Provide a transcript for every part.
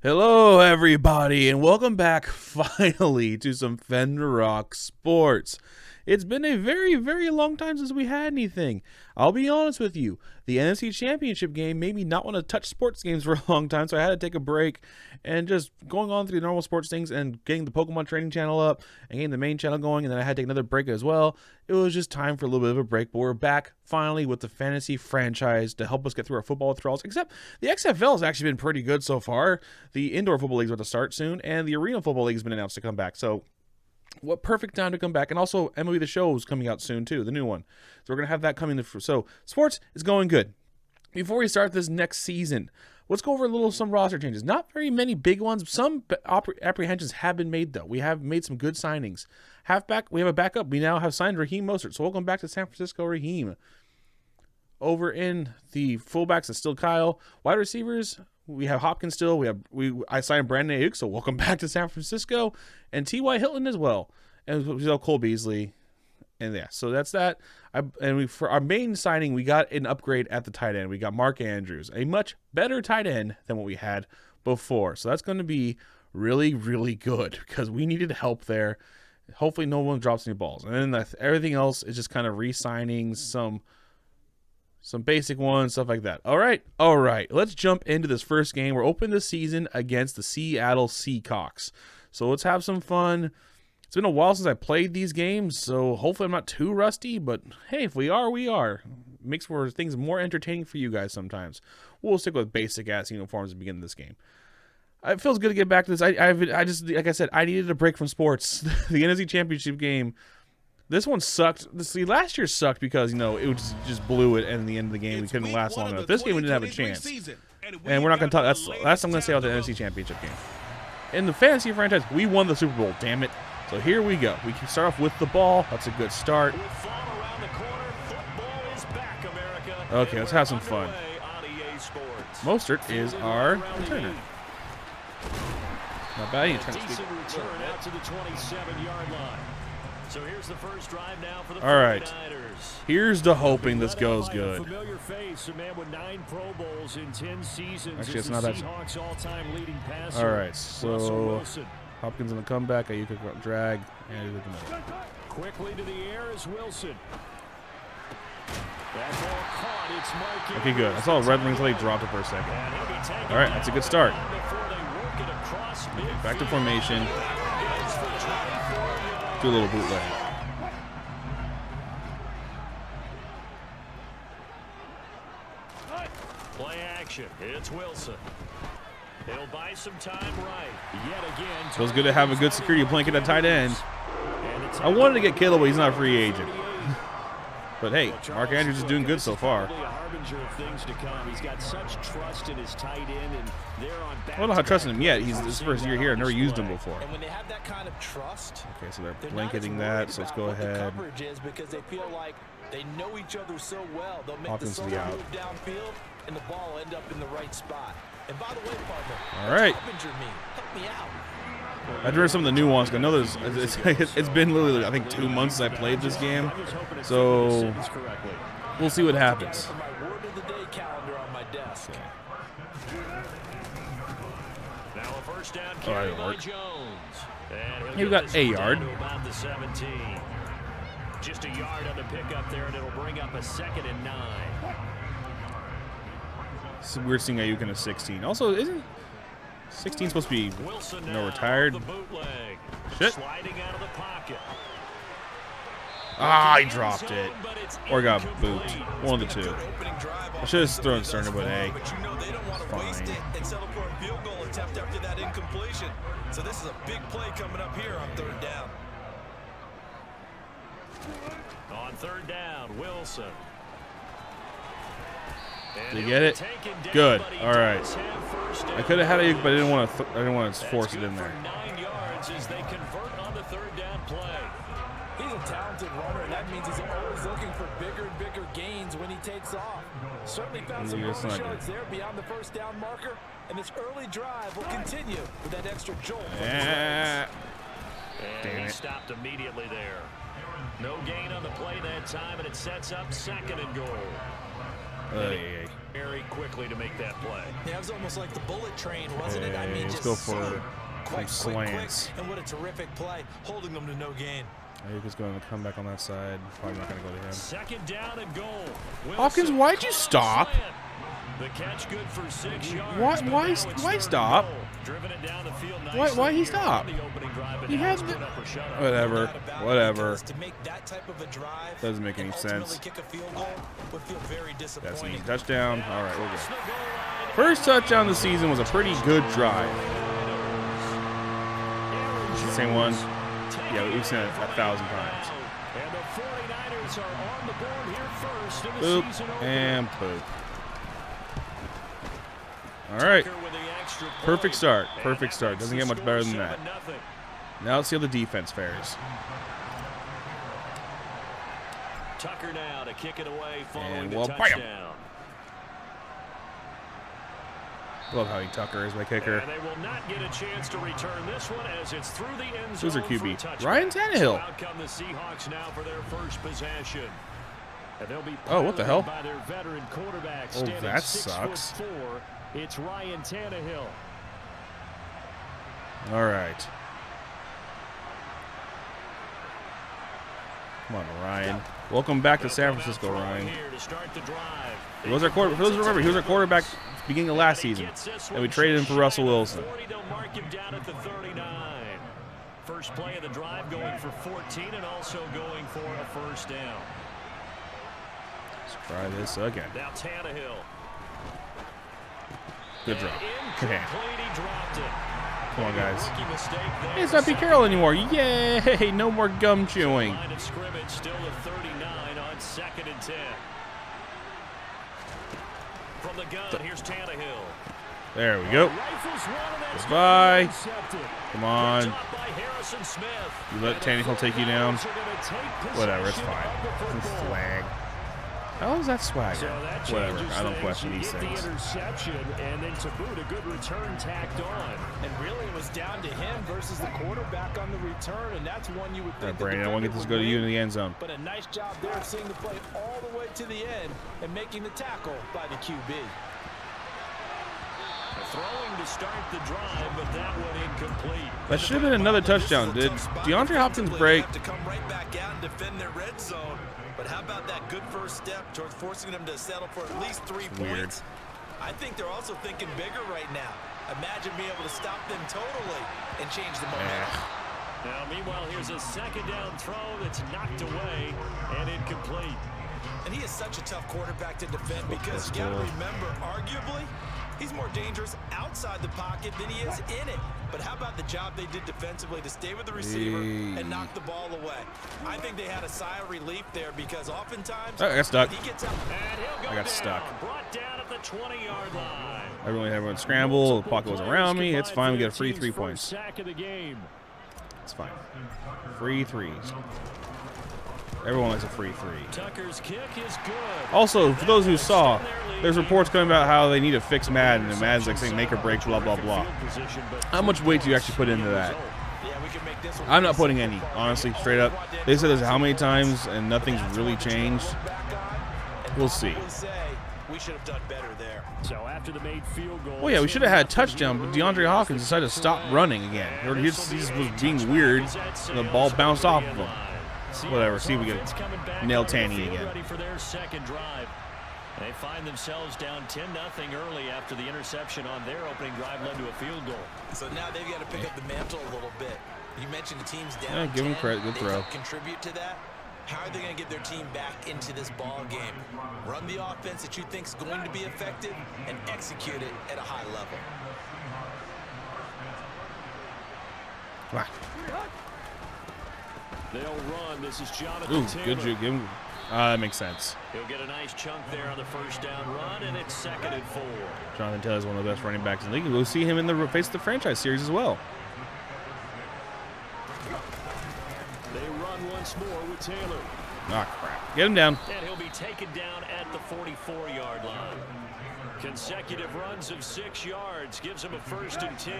Hello, everybody, and welcome back finally to some Fenrirock Sports. It's been a very, very long time since we had anything. I'll be honest with you, the NFC Championship game made me not want to touch sports games for a long time, so I had to take a break and just going on through the normal sports things and getting the Pokemon training channel up and getting the main channel going, and then I had to take another break as well. It was just time for a little bit of a break, but we're back finally with the fantasy franchise to help us get through our football withdrawals, except the XFL has actually been pretty good so far. The indoor football league is about to start soon, and the arena football league has been announced to come back, so what perfect time to come back. And also MLB The Show is coming out soon too, the new one, so we're gonna have that coming. So sports is going good. Before we start this next season, let's go over some roster changes. Not very many big ones. Some apprehensions have been made though. We have made some good signings. Halfback, we have a backup. We now have signed Raheem Mostert, so welcome back to San Francisco, Raheem. Over in the fullbacks, it's still Kyle. Wide receivers, we have Hopkins still. I signed Brandon Ayuk, so welcome back to San Francisco, and T.Y. Hilton as well, and we have Cole Beasley, and yeah. So that's that. For our main signing, we got an upgrade at the tight end. We got Mark Andrews, a much better tight end than what we had before. So that's going to be really, really good because we needed help there. Hopefully, no one drops any balls, and then everything else is just kind of re-signing some basic ones, stuff like that. All right. Let's jump into this first game. We're opening the season against the Seattle Seahawks. So let's have some fun. It's been a while since I played these games, so hopefully I'm not too rusty. But hey, if we are, we are. Makes for things more entertaining for you guys sometimes. We'll stick with basic ass uniforms at the beginning of this game. It feels good to get back to this. I just like I said, I needed a break from sports. The NFC Championship game. This one sucked. Last year sucked because, it just blew it, and in the end of the game, we couldn't last long enough. This game, we didn't have a chance. And we're not going to talk. That's the last I'm going to say about the NFC Championship game. In the fantasy franchise, we won the Super Bowl, damn it. So here we go. We can start off with the ball. That's a good start. Okay, let's have some fun. Mostert is our returner. Not bad. You turn out to the 27-yard line. So here's the first drive now for the 49ers. All right. Here's the hoping this goes good. Familiar face, a man with 9 Pro Bowls in 10 seasons. Actually, it's not that. All right. So Hopkins in the comeback. Ayuk drag and quickly to the air is Wilson. Okay, good. I saw red rings until he dropped it for a second. All right, that's a good start. Back to formation. Do a little bootleg. Play action. It's Wilson. It'll buy some time right. Yet again. Feels good to have a good security blanket at tight end. I wanted to get Kittle, but he's not a free agent. But hey, Mark Andrews is doing good so far. He's got such trust in his tight end, and I don't know how to trust him yet. He's this first year here. I've never used him before. And when they have that kind of trust, okay, so they're blanketing that. So let's go ahead. Because they feel like they know each other so well. They'll make the solo move downfield, and the ball will end up in the right spot. And by the way, partner, all right. Help me out. I drew some of the nuance. I know it's been literally, I think, 2 months since I played this game, so we'll see what happens. Oh, that didn't work. He got a yard. Just a yard on the pickup there, and it'll bring up a 2nd and 9. So we're seeing Ayuk in a 16. Also, isn't 16 supposed to be retired? Shit. Ah, he dropped it. Or got booped. One of the two. I should have thrown Cerner, but hey. Fine. So this is a big play coming up here on 3rd down. On 3rd down, Wilson. Did you get it? Good. All right. I could have had it, but I didn't want to force it in there. 9 yards as they convert on the 3rd down play. He's a talented runner, and that means he's always looking for bigger and bigger gains when he takes off. Certainly found some long shots there beyond the 1st down marker, and this early drive will continue with that extra jolt. Yeah. And he stopped immediately there. No gain on the play that time, and it sets up 2nd and goal. Very quickly to make that play. Yeah, it was almost like the bullet train, wasn't it? I mean, let's just go for quick, slants. and what a terrific play, holding them to no gain. Ayuka's going to come back on that side. Probably not going to go to him. Second down and goal. Hopkins, why'd you stop? The catch good for 6 yards. Why stop? Driven it down the field Why he stop? He had the... Whatever. Doesn't make any sense. That's an easy touchdown. All right, we're good. First touchdown of the season was a pretty good drive. Same one. Yeah, we've seen it 1,000 times. And the 49ers are on the board here first in the Boop season and poop. All right. Perfect start. Perfect start. Doesn't get much better than that. Now let's see how the defense fares. Tucker now to kick it away following And the touchdown. Love how Tucker is my kicker. And they will not get a chance to return this one as it's through the end zone. Who's their QB? For Ryan Tannehill. So out come the Seahawks now for their first possession. And they'll be oh, what the hell? By their veteran quarterback, oh, that sucks. 6'4". It's Ryan Tannehill. All right. Come on, Ryan. Welcome back to San Francisco, Ryan. He was our quarterback. For those who remember, he was our quarterback beginning of last season, and we traded him for Russell Wilson. First play of the drive, going for 14 and also going for a first down. Let's try this again. Now Tannehill. Good drop. Good hand. He dropped it. Come on, guys. Hey, it's not Pete Carroll anymore. Yay! No more gum chewing. Line of scrimmage still at 39 on 2nd and 10. From the gun, here's Tannehill. There we go. Goodbye. Come on. You let Tannehill take you down. Whatever, it's fine. Flag. How is that swagger? So that whatever. I don't question these the things. interception, and then to boot, a good return tacked on. And really, it was down to him versus the quarterback on the return, and that's one you would think. Brandon, I want to get this to go to you in the end zone. But a nice job there of seeing the play all the way to the end and making the tackle by the QB. Throwing to start the drive, but that one incomplete. That should have been another touchdown. Did DeAndre Hopkins break? To come right back out and defend their red zone. But how about that good first step towards forcing them to settle for at least 3 points? I think they're also thinking bigger right now. Imagine being able to stop them totally and change the momentum. Now, meanwhile, here's a second down throw that's knocked away and incomplete. And he is such a tough quarterback to defend because you got to remember, arguably, he's more dangerous outside the pocket than he is in it. But how about the job they did defensively to stay with the receiver and knock the ball away? I think they had a sigh of relief there because oftentimes I got stuck. he gets out. I got stuck. Brought down at the 20-yard line. Everyone scramble. The pocket was around me. It's fine. We get a free 3 points. Sack of the game. It's fine. Free threes. Everyone likes a free 3. Tucker's kick is good. Also, for those who saw, there's reports coming about how they need to fix Madden, and Madden's like saying make or break, blah, blah, blah. How much weight do you actually put into that? I'm not putting any, honestly, straight up. They said this how many times, and nothing's really changed. We'll see. We should have done better there. So after the made field goal. Well, yeah, we should have had a touchdown, but DeAndre Hopkins decided to stop running again. Or he just was being weird, and the ball bounced off of him. Whatever, see if we can nail Tanny again. Ready for their second drive. They find themselves down 10-0 early after the interception on their opening drive led to a field goal. So now they've got to pick up the mantle a little bit. You mentioned the team's down. Yeah, give them credit. Good throw. Contribute to that. How are they going to get their team back into this ball game? Run the offense that you think is going to be effective and execute it at a high level. Wow. They'll run. This is Jonathan Taylor. Good job. Give him. That makes sense. He'll get a nice chunk there on the first down run, and it's 2nd and 4. Jonathan Taylor is one of the best running backs in the league. We'll see him in the face of the franchise series as well. They run once more with Taylor. Ah, crap. Get him down. And he'll be taken down at the 44-yard line. Consecutive runs of 6 yards gives him a 1st and 10.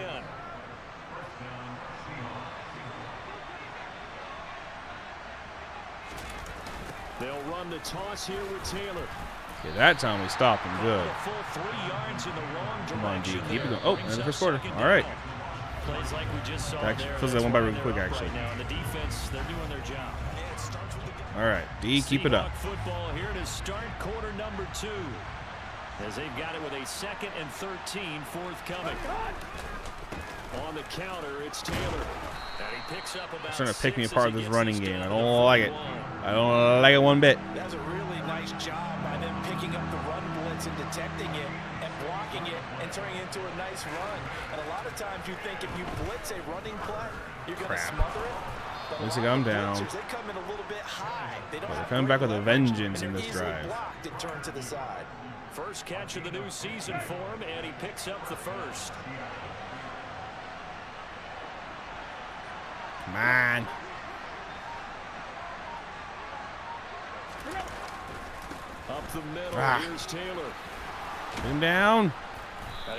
They'll run the toss here with Taylor. Yeah, that time we stopped him good. A full 3 yards in the wrong Come on, D. direction Keep it there. going. Oh, Brings and the up first quarter. second All right. down. Plays like we just saw Actually, there. feels like That's one by why real they're quick, up actually. Right now. And the defense, they're doing their job. All right, D, keep it up. Seahawk football here to start quarter number 2. As they've got it with a 2nd and 13 forthcoming. On the counter, it's Taylor. And he picks up about It's trying to pick me 6 apart as he this gets running this game. I down to don't like it. 41. I don't like it one bit. That's a really nice job by them picking up the run blitz and detecting it and blocking it and turning it into a nice run. And a lot of times you think if you blitz a running play, you're going to smother it. But Looks like I'm down. blitzers, they come in a little bit high. They don't They're have coming great back with a leverage, vengeance and in they're this easily drive. blocked and turned to the side. First catch of the new season for him, and he picks up the first. Come on. Up the middle, here's Taylor. Put him down.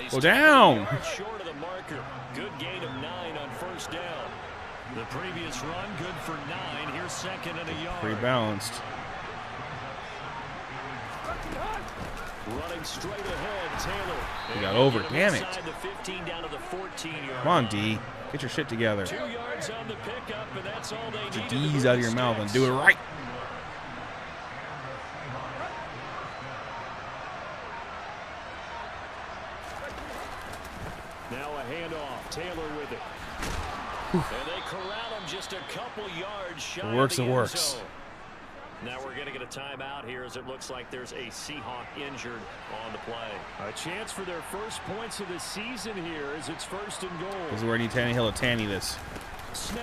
He's Go 20 down. yards short of the marker. Good gain of 9 on first down. The previous run, good for 9. Here's 2nd and a yard. Pretty balanced. Running straight ahead, Taylor. He got over. Get him Damn it. inside the 15 down to the 14-yard. Come on, D. Get your shit together. 2 yards on the pickup, and that's all they Get need. your D's out of your mouth and do it right. Now a handoff. Taylor with it. And they corral him just a couple yards shy It works, of the it end works. zone. Now we're going to get a timeout here as it looks like there's a Seahawk injured on the play. A chance for their first points of the season here as it's 1st and goal. This is where I need Tannehill to tanny this. Snell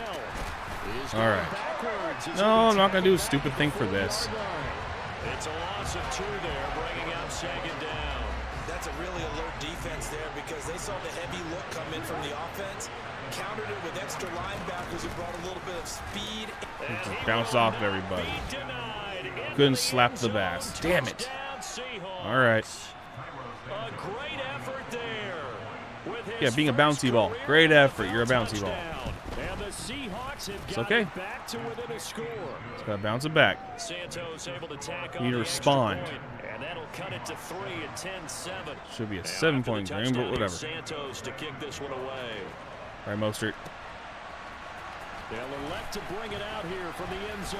is All going right. backwards. It's No, gonna I'm not going to do a back stupid at thing the for this. 4-yard line. It's a loss of 2 there, bringing up 2nd down. That's a really alert defense there because they saw the heavy look come in from the offense, countered it with extra linebackers who brought a little bit of speed. Bounce off everybody. Couldn't slap the bass. Damn it. All right. A great effort there. Yeah, being a bouncy ball. Great effort. You're a bouncy ball. And the Seahawks have It's got okay. it back to within a score. Just got to bounce it back. Santos able to tack You on need to the respond. extra point, and that'll cut it to 3 at 10-7. Should be a Now, 7-point after the game, but touchdown, whatever. here's Santos to kick this one away. All right, Mostert. They'll elect to bring it out here from the end zone.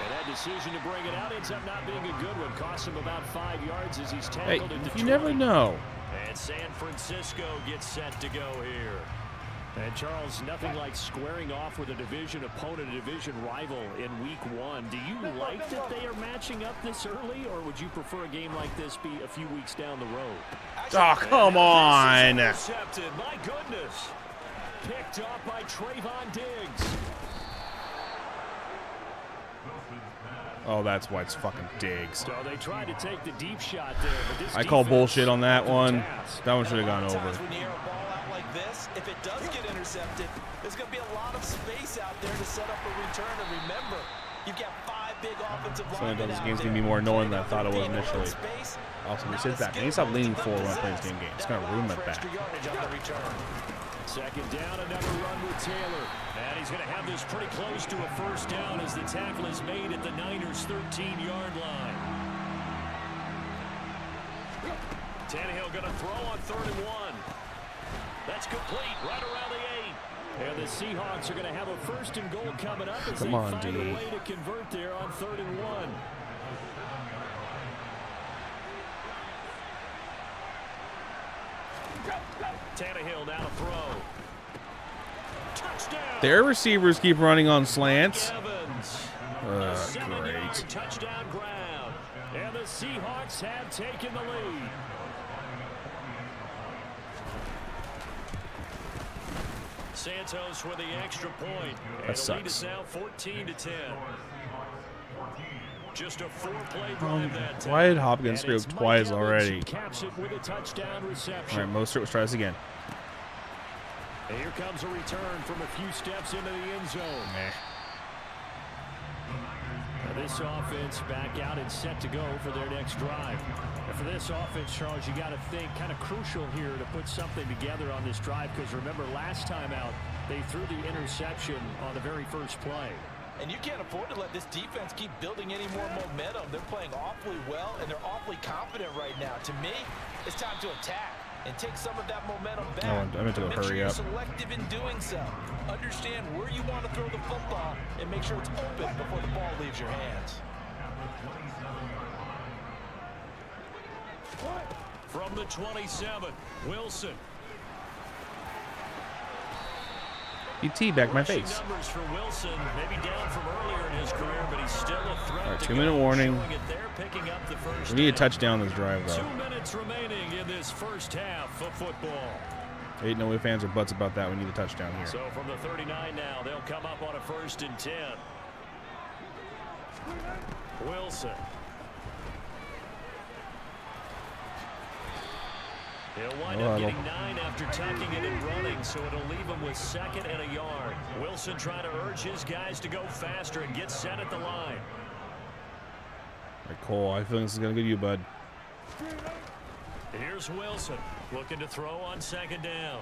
And that decision to bring it out ends up not being a good one. Costs him about 5 yards as he's Hey, tackled into you never know. And San Francisco gets set to go here. And Charles, nothing like squaring off with a division opponent, a division rival in week 1. Do you like that they are matching up this early, or would you prefer a game like this be a few weeks down the road? Oh, come on. Intercepted. My goodness. Picked up by Trayvon Diggs. Oh, that's why it's fucking Diggs. So they tried to take the deep shot there, but this I call defense bullshit on that took a one. task. That one should have gone And a lot over. of times when you air a ball out like this, if it does get intercepted, there's going to be a lot of space out there to set up a return. And remember, you've got 5 big offensive linemen Sometimes this out game's there. going to be more annoying than I thought it was Being able to initially. space, Also, he not sits a back. I skill need to stop level leaning to forward when I play possess. this game. It's That going to ruin my allows for back. extra yardage on the return. 2nd down, another run with Taylor. And he's going to have this pretty close to a 1st down as the tackle is made at the Niners' 13-yard line. Tannehill going to throw on 3rd and 1. That's complete right around the 8. And the Seahawks are going to have a 1st and goal coming up as Come they on, find D. a way to convert there on 3rd and 1. Tannehill now to throw. Touchdown. Their receivers keep running on slants. Evans. Great. Touchdown ground. And the Seahawks have taken the lead. Santos with the extra point. And That the lead is sucks. now 14-10. Just a 4-play drive that time. Why did Hopkins screw And it's up Mike twice Evans already? who caps it with a touchdown reception. All right, Mostert, let's try this again. And here comes a return from a few steps into the end zone. And this offense back out and set to go for their next drive. And for this offense, Charles, you got to think kind of crucial here to put something together on this drive because remember last time out, they threw the interception on the very first play. And you can't afford to let this defense keep building any more momentum. They're playing awfully well, and they're awfully confident right now. To me, it's time to attack and take some of that momentum back. I meant to go Make hurry sure you're up. selective in doing so. Understand where you want to throw the football and make sure it's open before the ball leaves your hands. From the 27, Wilson. He teabagged my Rushing face. numbers for Wilson, maybe down from earlier in his career, but he's still a threat. All right, to 2-minute go, warning. showing it there, picking up the first We need a down. touchdown this drive, though. 2 minutes remaining in this first half of football. Ain't no fans or butts about that. We need a touchdown here. So from the 39 now, they'll come up on a 1st and 10. Wilson. He'll wind up getting 9 after tucking it and running, so it'll leave him with 2nd and a yard. Wilson trying to urge his guys to go faster and get set at the line. All right, Cole, I feel this is going to get you, bud. Here's Wilson looking to throw on 2nd down.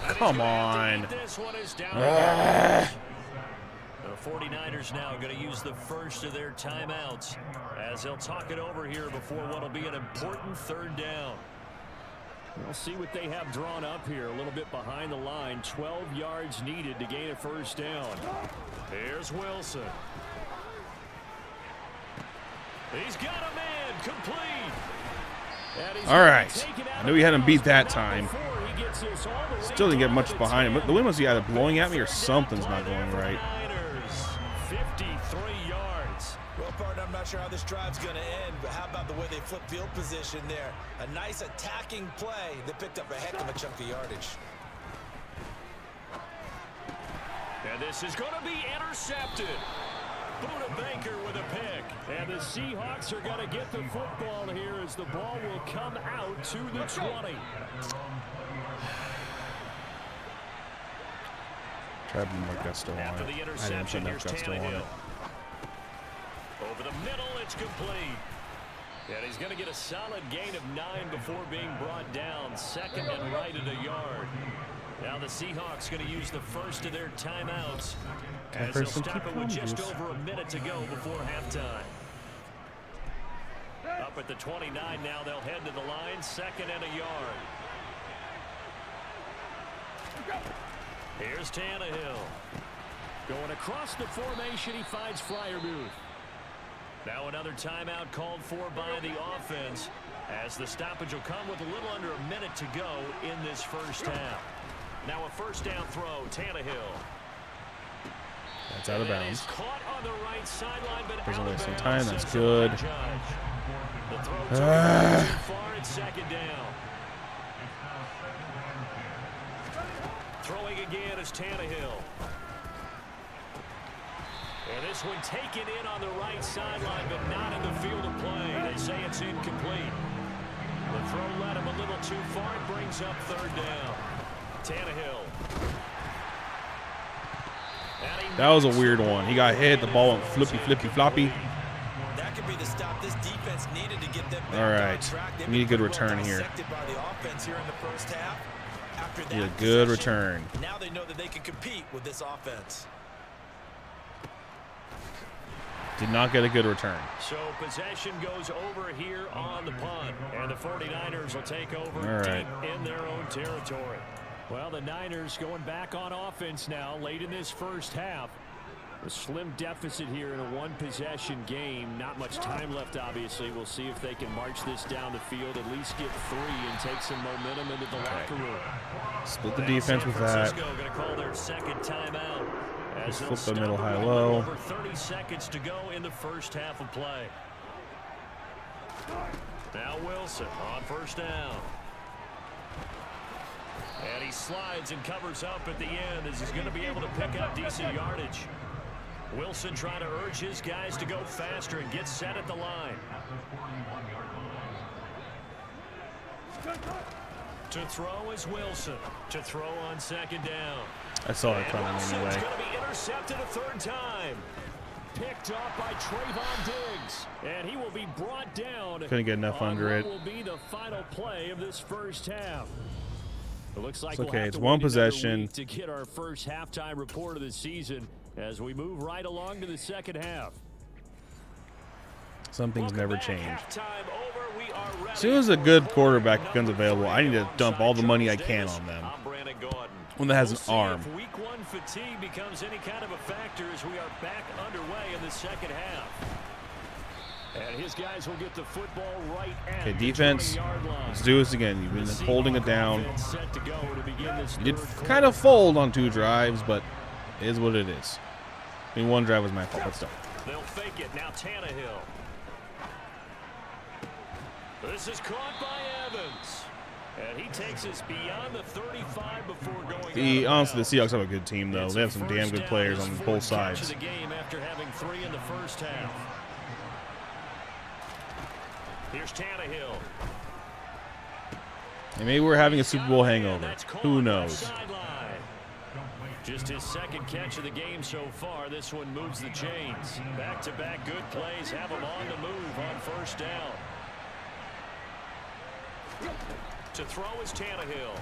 Come on. This one is down. The 49ers now going to use the first of their timeouts as they'll talk it over here before what will be an important 3rd down. We'll see what they have drawn up here a little bit behind the line. 12 yards needed to gain a 1st down. Here's Wilson. He's got a man complete. All right. I knew he had him beat that time. Still didn't get much behind him. But the wind was either blowing at me or something's not going right. 53 yards. Well, partner, I'm not sure how this drive's going to end, but how about the way they flip field position there? A nice attacking play that picked up a heck of a chunk of yardage. And this is going to be intercepted. Buda Baker with a pick. And the Seahawks are going to get the football here as the ball will come out to the 20. Try to be more gusto on After it. the I didn't interception, put enough here's gusto on it. Tannehill. Over the middle, it's complete. And he's going to get a solid gain of 9 before being brought down. 2nd and right at a yard. Now the Seahawks going to use the first of their timeouts as they'll stop it with just over a minute to go before halftime. Up at the 29 now, they'll head to the line. 2nd and a yard. Here's Tannehill. Going across the formation, he finds Fryermuth. Now another timeout called for by the offense as the stoppage will come with a little under a minute to go in this first half. Now a 1st down throw, Tannehill. That's out of bounds. Caught on the right sideline, but Doesn't out waste of some bounds, time. That's says good. the judge. The throw took it too far at 2nd down. Throwing again is Tannehill. And this one taken in on the right sideline, but not in the field of play. They say it's incomplete. The throw led him a little too far. It brings up 3rd down. Tannehill. That was a weird one. He got hit. The ball went flippy, floppy. That could be the stop this defense needed to get them back All on right. track. They've We need a been good pretty well return here. dissected by the offense here in the first half. After that Need a good possession, return. Now they know that they can compete with this offense. Did not get a good return. So possession goes over here on the punt, and the 49ers will take over All right. deep in their own territory. Well, the Niners going back on offense now late in this first half. A slim deficit here in a 1-possession game. Not much time left, obviously. We'll see if they can march this down the field, at least get 3 and take some momentum into the locker room. Split the Now defense San with that. Francisco going to call their 2nd timeout. As Flip they'll the stop middle it high with low. Over 30 seconds to go in the first half of play. Now Wilson on 1st down. And he slides and covers up at the end as he's going to be able to pick up decent yardage. Wilson trying to urge his guys to go faster and get set at the line. To throw is Wilson. To throw on 2nd down. I saw it And coming Wilson's anyway. going to be intercepted a 3rd time. Picked off by Trayvon Diggs. And he will be brought down. Couldn't get enough on under what it. will be the final play of this first half. It looks like It's we'll okay. have It's to one wait another possession. week to get our first halftime report of the season as we move right along to the second half. Some things never change. As As soon as a good quarterback becomes available, I need to dump all the money I can on them. One that has an arm. If week one fatigue becomes any kind of a factor as we are back underway in the second half. And his guys will get the football right at Okay, defense, let's do this again. You've been holding it down. You did kind of fold on 2 drives, but it is what it is. I mean, 1 drive was my fault, but still. They'll fake it. Now Tannehill. This is caught by Evans. And he takes us beyond the 35 before going Honestly, the Seahawks have a good team, though. They have some damn good players on both sides. The game after having 3 in the first half. Here's Tannehill. And maybe we're having a Super Bowl hangover. Who knows? Just his second catch of the game so far. This one moves the chains. Back-to-back good plays have him on the move on first down. To throw is Tannehill.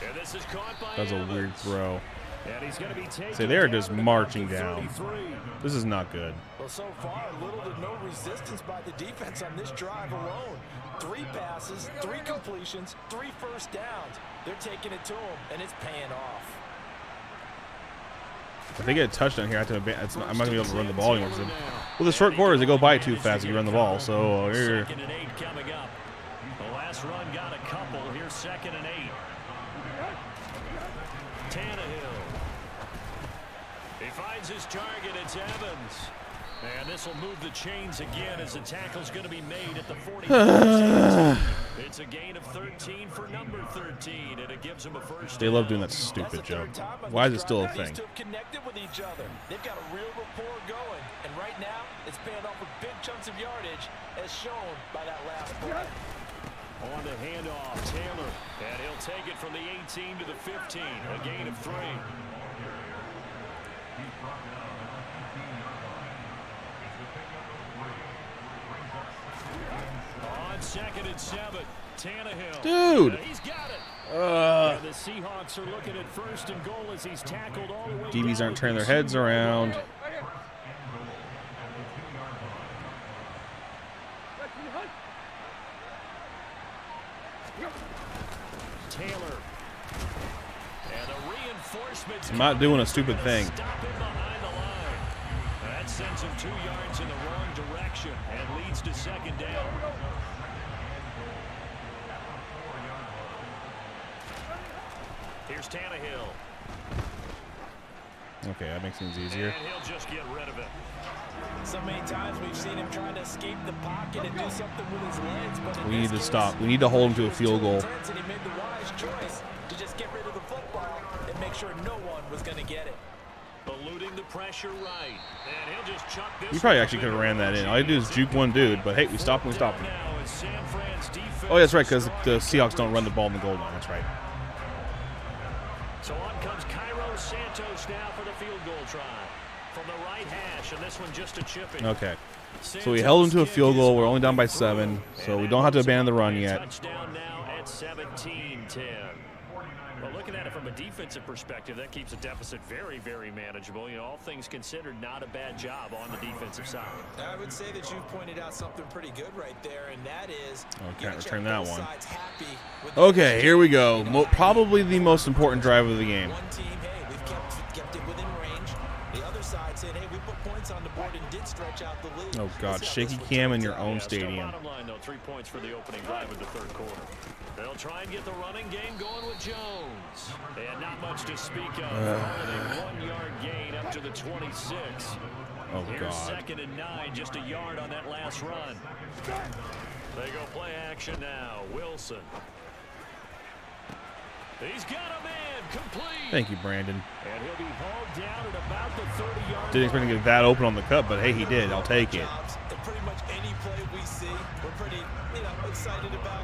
And this is caught by That's a Evans. weird throw. And he's going to be taken See, they're down just to the marching mark down. of 33. This is not good. Well, so far, little to no resistance by the defense on this drive alone. 3 passes, 3 completions, 3 first downs. They're taking it to him, and it's paying off. If they get a touchdown here, I'm not going to be able to run the ball anymore. Well, the short quarters, they go by too fast if you run the ball. So here. 2nd and 8 coming up. The last run got a couple. Here's 2nd and 8. Tannehill. He finds his target. It's Evans. And this will move the chains again as the tackle's going to be made at the 40. It's a gain of 13 for number 13, and it gives him a first They love down. doing that stupid joke. Why is it still a thing? These two connected with each other. They've got a real rapport going, and right now it's paying off with big chunks of yardage, as shown by that last play. On the handoff, Taylor, and he'll take it from the 18 to the 15, a gain of 3. On 2nd and 7, Tannehill. Dude. He's got it. And the Seahawks are looking at 1st and goal as he's tackled all the way DBs down aren't to turning the their heads 2-yard around. line. Taylor. And the reinforcements. I'm not doing a stupid thing. Stop him behind the line. That sends him 2 yards in the wrong direction and leads to 2nd down. Here's Tannehill. Okay, that makes things easier. And he'll just get rid of it. So many times we've seen him trying to escape the pocket and do something with his legs, but in We need this to case, stop. We need to hold him to a field goal. And he made the wise choice to just get rid of the football and make sure no one was going to get it. Eluding the pressure right. And he'll just chuck this. You probably actually could have ran that in. All you do is juke one dude, but hey, we stopped him, we stopped him. Now as San Fran's defense. Oh, that's right, because the Seahawks don't run the ball in the goal line. That's right. So on comes Cairo Santos now for the field goal try. From the right hash, and this one just a chipping. Okay. So we held him to a field goal. We're only down by 7, so we don't have to abandon the run yet. Touchdown now at 17-10. Well, looking at it from a defensive perspective, that keeps the deficit very, very manageable. You know, all things considered, not a bad job on the defensive side. I would say that you've pointed out something pretty good right there, and that is Oh, can't return that one. one. Okay, here we go. Probably the most important drive of the game. One team, hey, we've kept it within range. The other side said, hey, we put points on the board and did stretch out the lead. Oh, God, Let's see how shaky this one cam in turns your out. own Still stadium. bottom line, though, 3 points for the opening drive of the 3rd quarter. They'll try and get the running game going with Jones. And not much to speak of. Only a 1-yard gain up to the 26. Oh, Here's God. 2nd and 9, just a yard on that last run. They go play action now. Wilson. He's got a man complete. Thank you, Brandon. And he'll be hauled down at about the 30-yard Didn't expect to get that open on the cut, but hey, he did. I'll take it. And pretty much any play we see, we're pretty, excited about.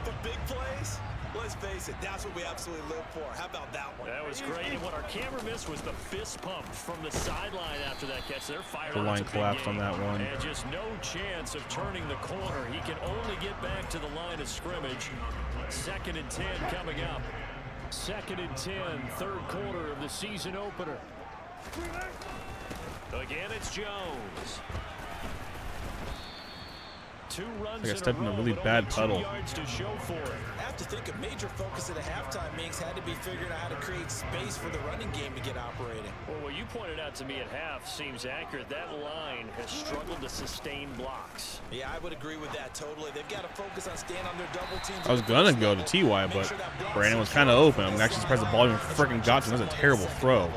The big plays, let's face it, that's what we absolutely live for. How about that one? That was great. And what our camera missed was the fist pump from the sideline after that catch. They're fired The up. line It's a big collapsed on game. that one. And just no chance of turning the corner. He can only get back to the line of scrimmage. 2nd and 10 coming up. 2nd and 10, 3rd quarter of the season opener. Again, it's Jones. 2 runs. I stepped in a really bad puddle. To show for it. I have to think a major focus at the halftime Minks had to be figuring out how to create space for the running game to get operating. Well, what you pointed out to me at half seems accurate. That line has struggled to sustain blocks. Yeah, I would agree with that totally. They've got to focus on staying on their double teams. I was gonna go to TY, but Brandon was kind of open. I'm actually surprised the ball even freaking got to him. That was a terrible throw.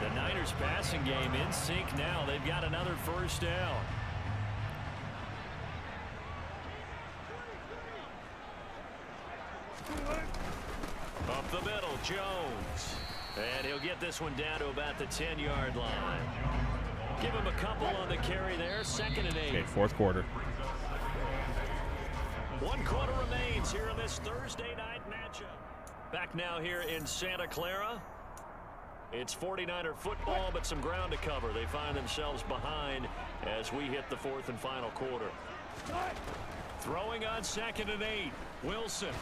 The Niners passing game in sync now. They've got another first down. Up the middle, Jones. And he'll get this one down to about the 10-yard line. Give him a couple on the carry there. 2nd and 8. Okay, 4th quarter. 1 quarter remains here in this Thursday night matchup. Back now here in Santa Clara. It's 49er football, but some ground to cover. They find themselves behind as we hit the 4th and final quarter. Throwing on 2nd and 8. Wilson.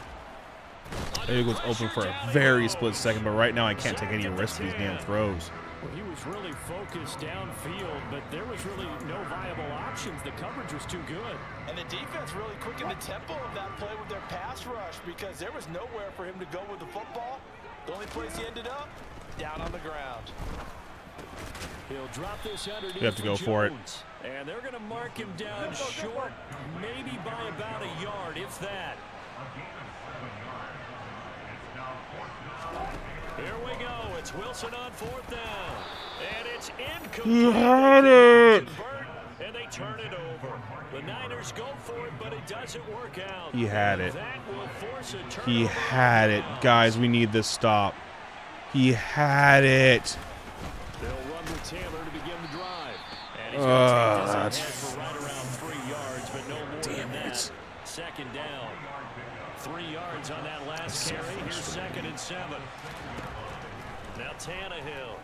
It was open for a very split second, but right now I can't take any risks with these damn throws. Well, he was really focused downfield, but there was really no viable options. The coverage was too good. And the defense really quickened the tempo of that play with their pass rush because there was nowhere for him to go with the football. The only place he ended up, down on the ground. He'll drop this underneath. You have to go for it. And they're going to mark him down short, maybe by about a yard, if that. Here we go. It's Wilson on 4th down. And it's incomplete. You had it. And they turn it over. The Niners go for it, but it doesn't work out. He had it. That will force a turnover. He had it. Guys, we need this stop. He had it. They'll run with Taylor to begin the drive. And he's going to take this ahead for right around 3 yards, but no more than that. 2nd down. 3 yards on that last carry. Here's 2nd and 7. Now Tannehill.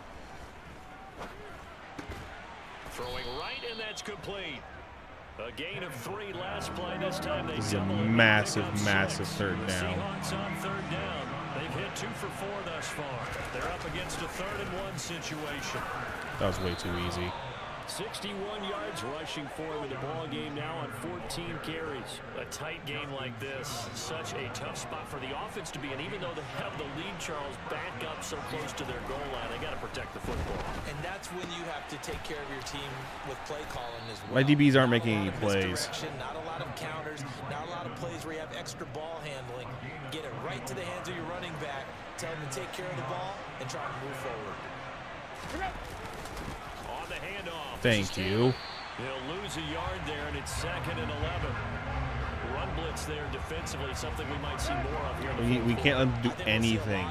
Throwing right, and that's complete. A gain of 3 last play. This time they This is a double massive, pick up massive 6. 3rd The down. Seahawks on 3rd down. They've hit 2 for 4 thus far. They're up against a 3rd and 1 situation. That was way too easy. 61 yards rushing for him in the ball game now on 14 carries. A tight game like this, such a tough spot for the offense to be in. Even though they have the lead, Charles, back up so close to their goal line, they got to protect the football. And that's when you have to take care of your team with play calling as well. My DBs aren't making any plays. Not a lot of counters, not a lot of plays where you have extra ball handling. Get it right to the hands of your running back. Tell him to take care of the ball and try to move forward. On the handoff. Thank you. He'll lose a yard there, and it's 2nd and 11. Run blitz there defensively, something we might see more of here in the We can't let them do anything.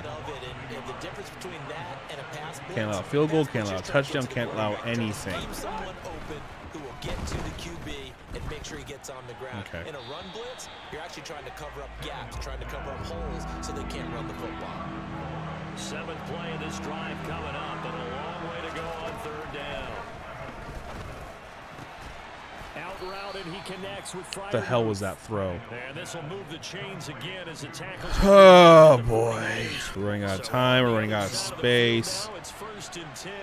The difference between that and a pass blitz, Can't allow a field goal, can't allow a touchdown, can't allow anything. keep someone open who will get to the QB and make sure he gets on the ground. Okay. In a run blitz, you're actually trying to cover up gaps, trying to cover up holes so they can't run the football. 7th play of this drive coming up, but a long way to go on 3rd down. Out route, and he connects with Fenrirock. The hell was that throw? And this will move the chains again as the tackles. Oh boy. We're running out of time, we're running out of space. Now it's 1st and 10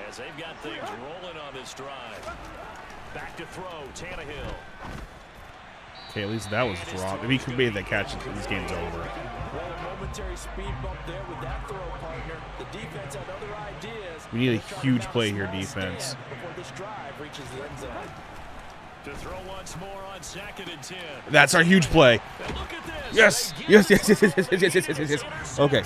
as they've got things rolling on this drive. Back to throw, Tannehill. Okay, at least that was dropped. If he could make that catch, this game's over. Well, a momentary speed bump there with that throw, partner. The defense had other ideas. We need a huge play here, defense. Before this drive reaches the end zone. To throw once more on 2nd and 10. That's our huge play. And look at this. Yes, yes, yes, yes, yes, yes, yes, yes, yes, yes. Okay,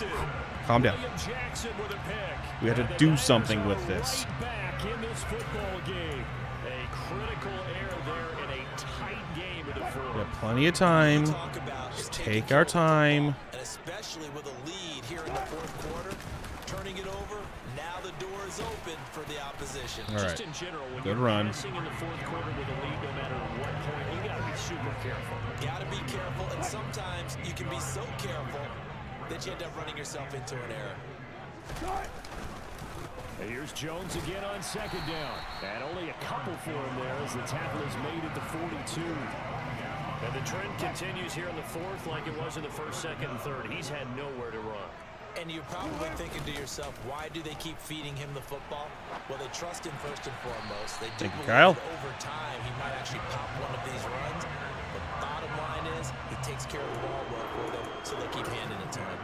calm down. William Jackson with a pick. We have to do something with this. Back in this football game. A critical error there in a tight game in the fourth. We have plenty of time. Just take our time. And especially with a lead here in the 4th quarter, turning it over, now the door is open for the opposition. All right. Just in general, when Good you're run. passing in the 4th quarter with a lead, no matter what point, you got to be super careful. Got to be careful, and sometimes you can be so careful that you end up running yourself into an error. And here's Jones again on 2nd down. And only a couple for him there as the tackle is made at the 42. And the trend continues here in the 4th like it was in the 1st, 2nd, and 3rd. He's had nowhere to run. And you're probably thinking to yourself, why do they keep feeding him the football? Well, they trust him first and foremost. They do believe that over time he might actually pop one of these runs. But bottom line is, he takes care of the ball well for them, so they keep handing it to him.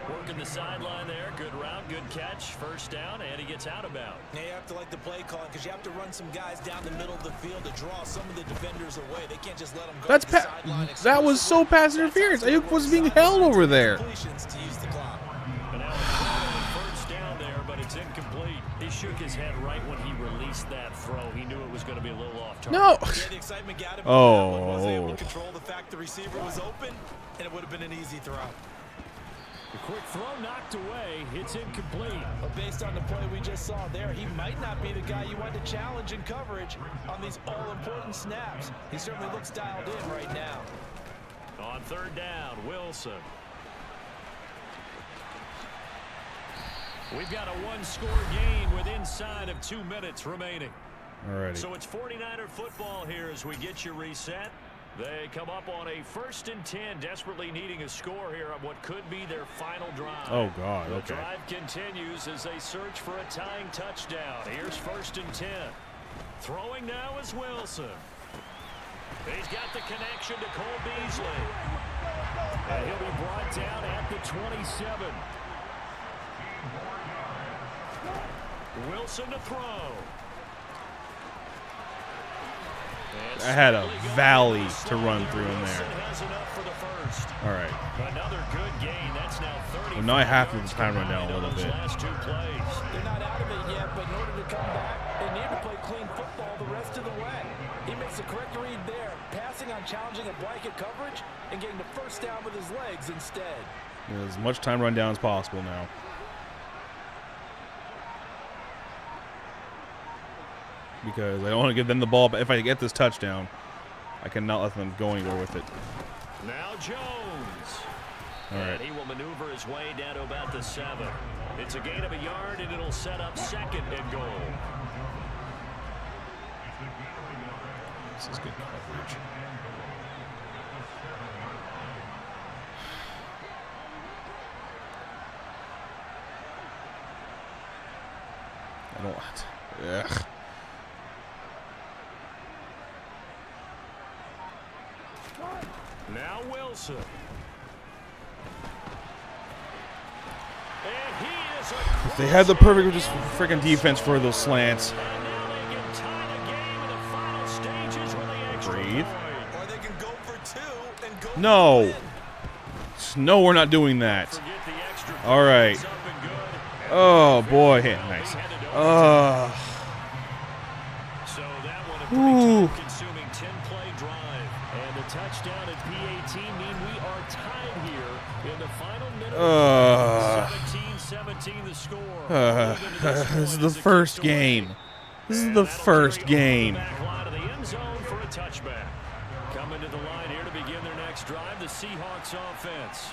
Working the sideline there. Good route, good catch. First down, and he gets out of bounds. Now you have to like the play calling because you have to run some guys down the middle of the field to draw some of the defenders away. They can't just let them go. That was so pass interference. Ayuk was being held over there. To use the clock. And now it's first down there, but it's incomplete. He shook his head right when he released that throw. He knew it was going to be a little off target. No. Yeah, the excitement got him. Oh. Was able to control the fact the receiver was open, and it would have been an easy throw. The quick throw knocked away. It's incomplete. But based on the play we just saw there, he might not be the guy you want to challenge in coverage on these all-important snaps. He certainly looks dialed in right now. On third down, Wilson. We've got a one-score game with inside of 2 minutes remaining. Alrighty. So it's 49er football here as we get you reset. They come up on a 1st and 10, desperately needing a score here on what could be their final drive. Oh, God, The okay. drive continues as they search for a tying touchdown. Here's 1st and 10. Throwing now is Wilson. He's got the connection to Cole Beasley. And he'll be brought down at the 27. Wilson to throw. I had a valley to run through in there. All right. Another good gain. That's now 30. Well, now I have to time run down a little bit. Last 2 plays. They're not out of it yet, but in order to come back, they need to play clean football the rest of the way. He makes the correct read there, passing on challenging a blanket coverage and getting the first down with his legs instead. As much time run down as possible now. Because I don't want to give them the ball, but if I get this touchdown, I cannot let them go anywhere with it. Now Jones. All right. And he will maneuver his way down to about the 7. It's a gain of a yard, and it'll set up 2nd and goal. This is good coverage. I don't. Ugh. Now Wilson. And he is If they had the perfect just freaking defense for those slants. Breathe. Or they can go for 2 and go No. No, we're not doing that. All right. Oh, boy. Nice. So that one a Ooh. pretty time-consuming 10-play drive. And the touchdown at P18 mean we are tied here in the final minute. 17-17 the score. This is the first game. This is the first game. Back line of the end zone for a touchback. Coming to the line here to begin their next drive, the Seahawks offense.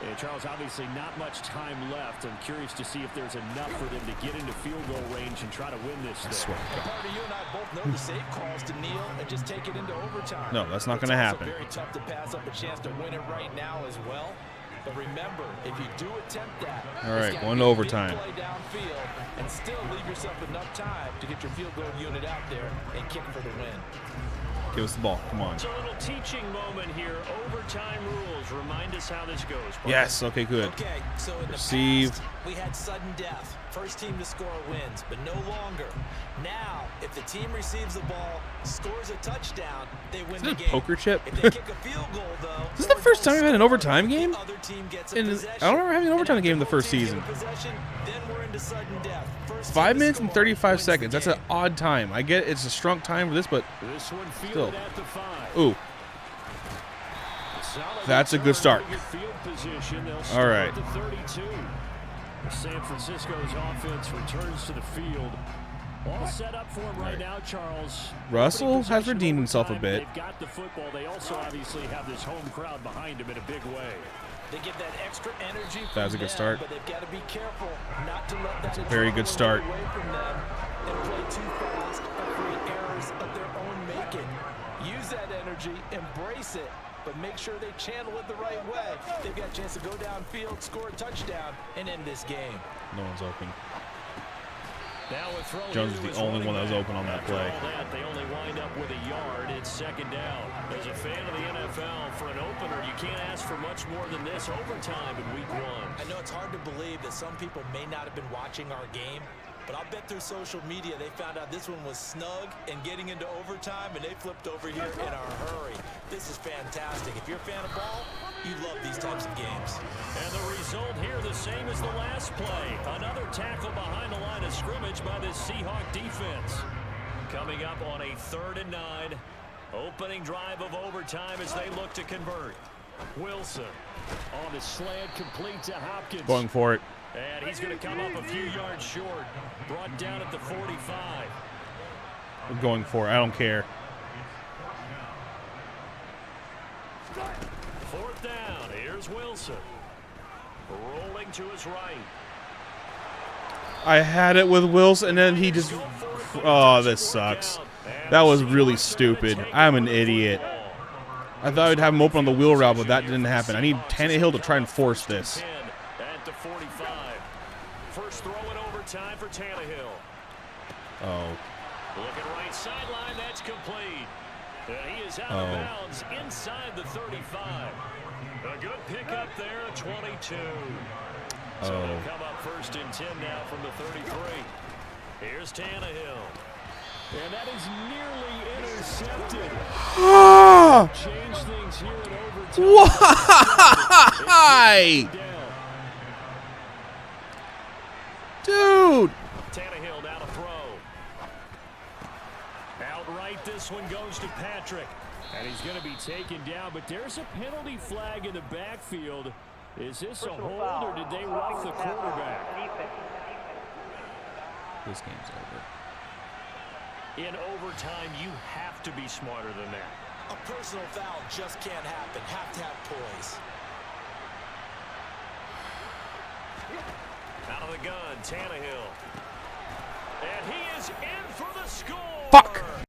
And Charles, obviously not much time left. I'm curious to see if there's enough for them to get into field goal range and try to win this thing. Carter, you and I both know the safe calls to kneel and just take it into overtime. No, that's not going to happen. It's very tough to pass up a chance to win it right now as well. But remember, if you do attempt that, All right, it's gotta going be to a overtime. big play downfield and still leave yourself enough time to get your field goal unit out there and kick for the win. Give us the ball. Come on. It's a little teaching moment here. Overtime rules. Remind us how this goes. Brian. Yes. Okay, good. Okay, so in Receive. the past, we had sudden death. First team to score wins, but no longer. Now, if the team receives the ball, scores a touchdown, they win the Is it a game. poker chip? If they kick a field goal, though, This is the first time we've had an overtime game? the other team gets a And I possession. don't remember having an overtime And game in the if both first teams season. get a possession, then we're into sudden death. First 5 team to minutes and score 35 wins the seconds. That's an game. odd time. I get it's a strong time for this, but This one still. fielded at the 5. Ooh, Solid that's a good return start. to get field position. They'll All start right. at the 32. San Francisco's offense returns to the field. All set up for him right now, Charles. Russell Opening has possession redeemed himself a overtime. bit. They've got the football. They also obviously have this home crowd behind them in a big way. They give that extra energy That was a from good them, start. But they've got to be careful not to let that very good adrenaline start. get away from them and play too fast or create errors of their own making. Use that energy, embrace it, but make sure they channel it the right way. They've got a chance to go downfield, score a touchdown, and end this game. No one's open. Now Jones was the only one that was open on that play. They only wind up with a yard. It's second down. As a fan of the NFL, for an opener, you can't ask for much more than this overtime in week 1. I know it's hard to believe that some people may not have been watching our game, but I'll bet through social media they found out this one was snug and getting into overtime, and they flipped over here in a hurry. This is fantastic. If you're a fan of ball, you love these types of games. And the result here the same as the last play. Another tackle behind the line of scrimmage by this Seahawk defense. Coming up on a 3rd and 9. Opening drive of overtime as they look to convert. Wilson on the slant, complete to Hopkins. Going for it. And he's going to come up a few yards short. Brought down at the 45. I'm going for it. I don't care. 4th down. Here's Wilson. Rolling to his right. I had it with Wilson, and then he just... Oh, this sucks. That was really stupid. I'm an idiot. I thought I'd have him open on the wheel route, but that didn't happen. I need Tannehill to try and force this. At the 45. First throw in overtime for Tannehill. Oh. Looking right sideline, that's complete. He is out of bounds inside the 35. A good pickup there, 22. So they'll come up 1st and 10 now from the 33. Here's Tannehill. And that is nearly intercepted. Change things here in overtime. Why? Dude. Tannehill now to throw. Outright, this one goes to Patrick. And he's going to be taken down, but there's a penalty flag in the backfield. Is this a hold, or did they rough the quarterback? This game's over. In overtime, you have to be smarter than that. A personal foul just can't happen. Have to have poise. Out of the gun, Tannehill. And he is in for the score. Fuck.